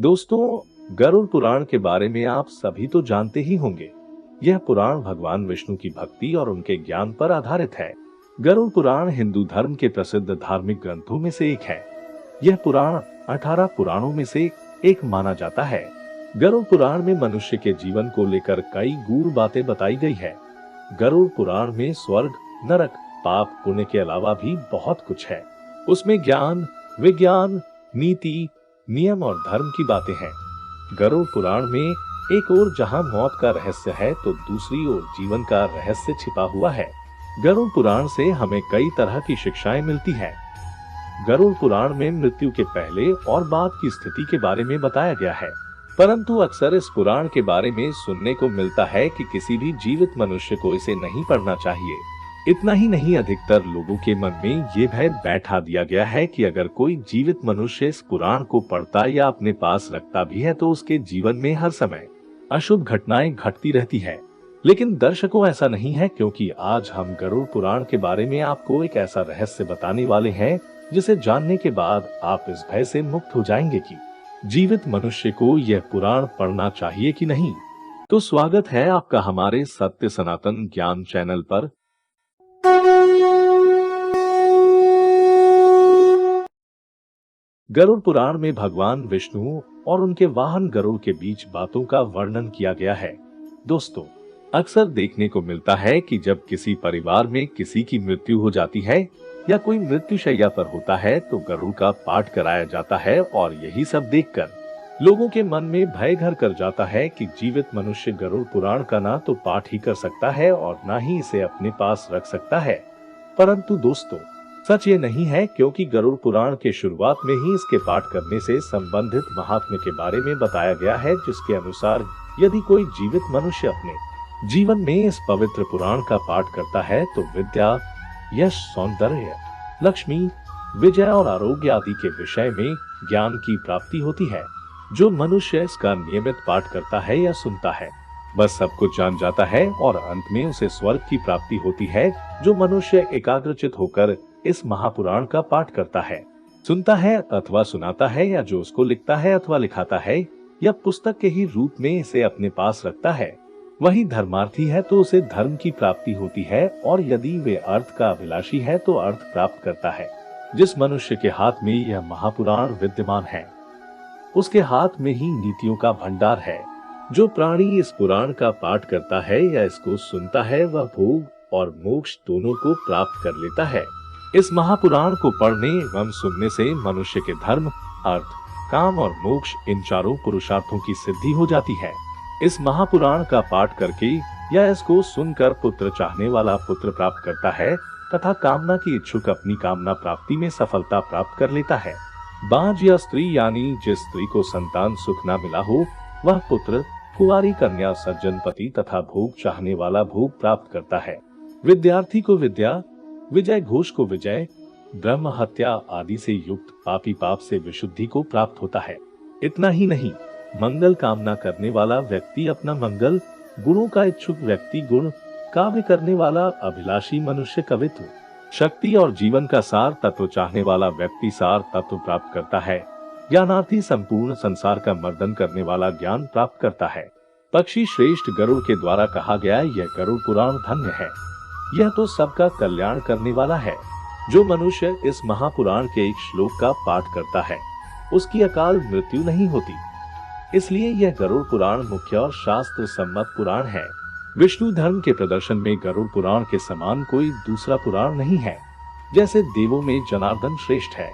दोस्तों, गरुड़ पुराण के बारे में आप सभी तो जानते ही होंगे। यह पुराण भगवान विष्णु की भक्ति और उनके ज्ञान पर आधारित है। गरुड़ पुराण हिंदू धर्म के प्रसिद्ध धार्मिक ग्रंथों में से एक है। यह पुराण 18 पुराणों में से एक माना जाता है। गरुड़ पुराण में मनुष्य के जीवन को लेकर कई गूढ़ बातें बताई गई है। गरुड़ पुराण में स्वर्ग, नरक, पाप, पुण्य के अलावा भी बहुत कुछ है। उसमें ज्ञान, विज्ञान, नीति, नियम और धर्म की बातें हैं। गरुड़ पुराण में एक ओर जहां मौत का रहस्य है तो दूसरी ओर जीवन का रहस्य छिपा हुआ है। गरुड़ पुराण से हमें कई तरह की शिक्षाएं मिलती हैं। गरुड़ पुराण में मृत्यु के पहले और बाद की स्थिति के बारे में बताया गया है, परंतु अक्सर इस पुराण के बारे में सुनने को मिलता है कि किसी भी जीवित मनुष्य को इसे नहीं पढ़ना चाहिए। इतना ही नहीं, अधिकतर लोगों के मन में ये भय बैठा दिया गया है कि अगर कोई जीवित मनुष्य इस पुराण को पढ़ता या अपने पास रखता भी है तो उसके जीवन में हर समय अशुभ घटनाएं घटती रहती है। लेकिन दर्शकों, ऐसा नहीं है, क्योंकि आज हम गरुड़ पुराण के बारे में आपको एक ऐसा रहस्य बताने वाले हैं जिसे जानने के बाद आप इस भय से मुक्त हो जाएंगे कि जीवित मनुष्य को यह पुराण पढ़ना चाहिए कि नहीं। तो स्वागत है आपका हमारे सत्य सनातन ज्ञान चैनल पर। गरुड़ पुराण में भगवान विष्णु और उनके वाहन गरुड़ के बीच बातों का वर्णन किया गया है। दोस्तों, अक्सर देखने को मिलता है कि जब किसी परिवार में किसी की मृत्यु हो जाती है या कोई मृत्युशैया पर होता है तो गरुड़ का पाठ कराया जाता है, और यही सब देखकर लोगों के मन में भय घर कर जाता है कि जीवित मनुष्य गरुड़ पुराण का ना तो पाठ ही कर सकता है और ना ही इसे अपने पास रख सकता है। परंतु दोस्तों, सच ये नहीं है, क्योंकि गरुड़ पुराण के शुरुआत में ही इसके पाठ करने से संबंधित महात्म्य के बारे में बताया गया है, जिसके अनुसार यदि कोई जीवित मनुष्य अपने जीवन में इस पवित्र पुराण का पाठ करता है तो विद्या, यश, सौंदर्य, लक्ष्मी, विजय और आरोग्य आदि के विषय में ज्ञान की प्राप्ति होती है। जो मनुष्य इसका नियमित पाठ करता है या सुनता है, बस सब कुछ जान जाता है और अंत में उसे स्वर्ग की प्राप्ति होती है। जो मनुष्य एकाग्रचित होकर इस महापुराण का पाठ करता है, सुनता है अथवा सुनाता है, या जो उसको लिखता है अथवा लिखाता है या पुस्तक के ही रूप में इसे अपने पास रखता है, वही धर्मार्थी है तो उसे धर्म की प्राप्ति होती है, और यदि वे अर्थ का अभिलाषी है तो अर्थ प्राप्त करता है। जिस मनुष्य के हाथ में यह महापुराण विद्यमान है, उसके हाथ में ही नीतियों का भंडार है। जो प्राणी इस पुराण का पाठ करता है या इसको सुनता है, वह भोग और मोक्ष दोनों को प्राप्त कर लेता है। इस महापुराण को पढ़ने एवं सुनने से मनुष्य के धर्म, अर्थ, काम और मोक्ष, इन चारों पुरुषार्थों की सिद्धि हो जाती है। इस महापुराण का पाठ करके या इसको सुनकर पुत्र चाहने वाला पुत्र प्राप्त करता है तथा कामना की इच्छुक अपनी कामना प्राप्ति में सफलता प्राप्त कर लेता है। बांझ या स्त्री, यानी जिस स्त्री को संतान सुख न मिला हो, वह पुत्र, कुंवारी कन्या, सज्जन पति तथा भोग चाहने वाला भोग प्राप्त करता है। विद्यार्थी को विद्या, विजय घोष को विजय, ब्रह्म हत्या आदि से युक्त पापी पाप से विशुद्धि को प्राप्त होता है। इतना ही नहीं, मंगल कामना करने वाला व्यक्ति अपना मंगल, गुणों का इच्छुक व्यक्ति गुण, काव्य करने वाला अभिलाषी मनुष्य कवित्व, शक्ति और जीवन का सार तत्व चाहने वाला व्यक्ति सार तत्व प्राप्त करता है। ज्ञानार्थी संपूर्ण संसार का मर्दन करने वाला ज्ञान प्राप्त करता है। पक्षी श्रेष्ठ गरुड़ के द्वारा कहा गया, यह गरुड़ पुराण धन्य है, यह तो सबका कल्याण करने वाला है। जो मनुष्य इस महापुराण के एक श्लोक का पाठ करता है, उसकी अकाल मृत्यु नहीं होती। इसलिए यह गरुड़ पुराण मुख्य और शास्त्र सम्मत पुराण है। विष्णु धर्म के प्रदर्शन में गरुड़ पुराण के समान कोई दूसरा पुराण नहीं है। जैसे देवों में जनार्दन श्रेष्ठ है,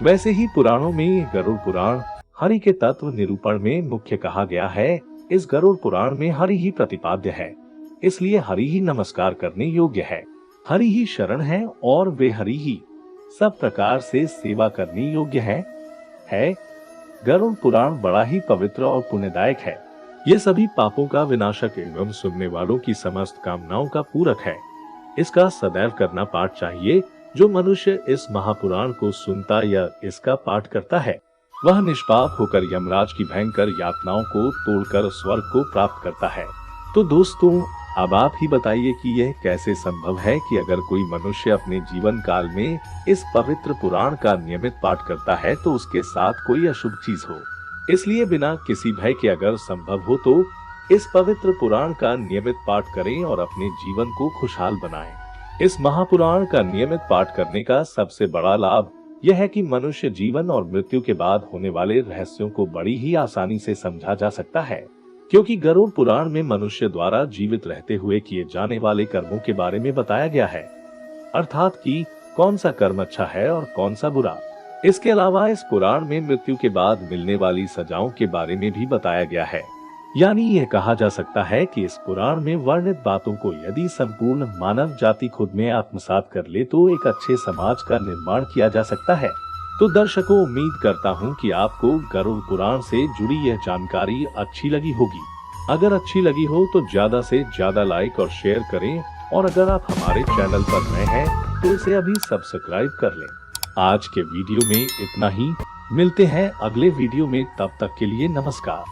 वैसे ही पुराणों में गरुड़ पुराण हरि के तत्व निरूपण में मुख्य कहा गया है। इस गरुड़ पुराण में हरि ही प्रतिपाद्य है, इसलिए हरि ही नमस्कार करने योग्य है। हरि ही शरण है और वे हरि ही सब प्रकार से सेवा करने योग्य है। गरुड़ पुराण बड़ा ही पवित्र और पुण्यदायक है। ये सभी पापों का विनाशक एवं सुनने वालों की समस्त कामनाओं का पूरक है। इसका सदैव करना पाठ चाहिए। जो मनुष्य इस महापुराण को सुनता या इसका पाठ करता है, वह निष्पाप होकर यमराज की भयंकर यातनाओं को तोड़कर स्वर्ग को प्राप्त करता है। तो दोस्तों, अब आप ही बताइए कि यह कैसे संभव है कि अगर कोई मनुष्य अपने जीवन काल में इस पवित्र पुराण का नियमित पाठ करता है तो उसके साथ कोई अशुभ चीज हो। इसलिए बिना किसी भय के अगर संभव हो तो इस पवित्र पुराण का नियमित पाठ करें और अपने जीवन को खुशहाल बनाएं। इस महापुराण का नियमित पाठ करने का सबसे बड़ा लाभ यह है कि मनुष्य जीवन और मृत्यु के बाद होने वाले रहस्यों को बड़ी ही आसानी से समझा जा सकता है, क्योंकि गरुड़ पुराण में मनुष्य द्वारा जीवित रहते हुए किए जाने वाले कर्मों के बारे में बताया गया है, अर्थात कि कौन सा कर्म अच्छा है और कौन सा बुरा। इसके अलावा इस पुराण में मृत्यु के बाद मिलने वाली सजाओं के बारे में भी बताया गया है। यानी यह कहा जा सकता है कि इस पुराण में वर्णित बातों को यदि संपूर्ण मानव जाति खुद में आत्मसात कर ले तो एक अच्छे समाज का निर्माण किया जा सकता है। तो दर्शकों, उम्मीद करता हूं कि आपको गरुड़ पुराण से जुड़ी यह जानकारी अच्छी लगी होगी। अगर अच्छी लगी हो तो ज्यादा से ज्यादा लाइक और शेयर करें, और अगर आप हमारे चैनल पर नए हैं तो इसे अभी सब्सक्राइब कर लें। आज के वीडियो में इतना ही। मिलते हैं अगले वीडियो में, तब तक के लिए नमस्कार।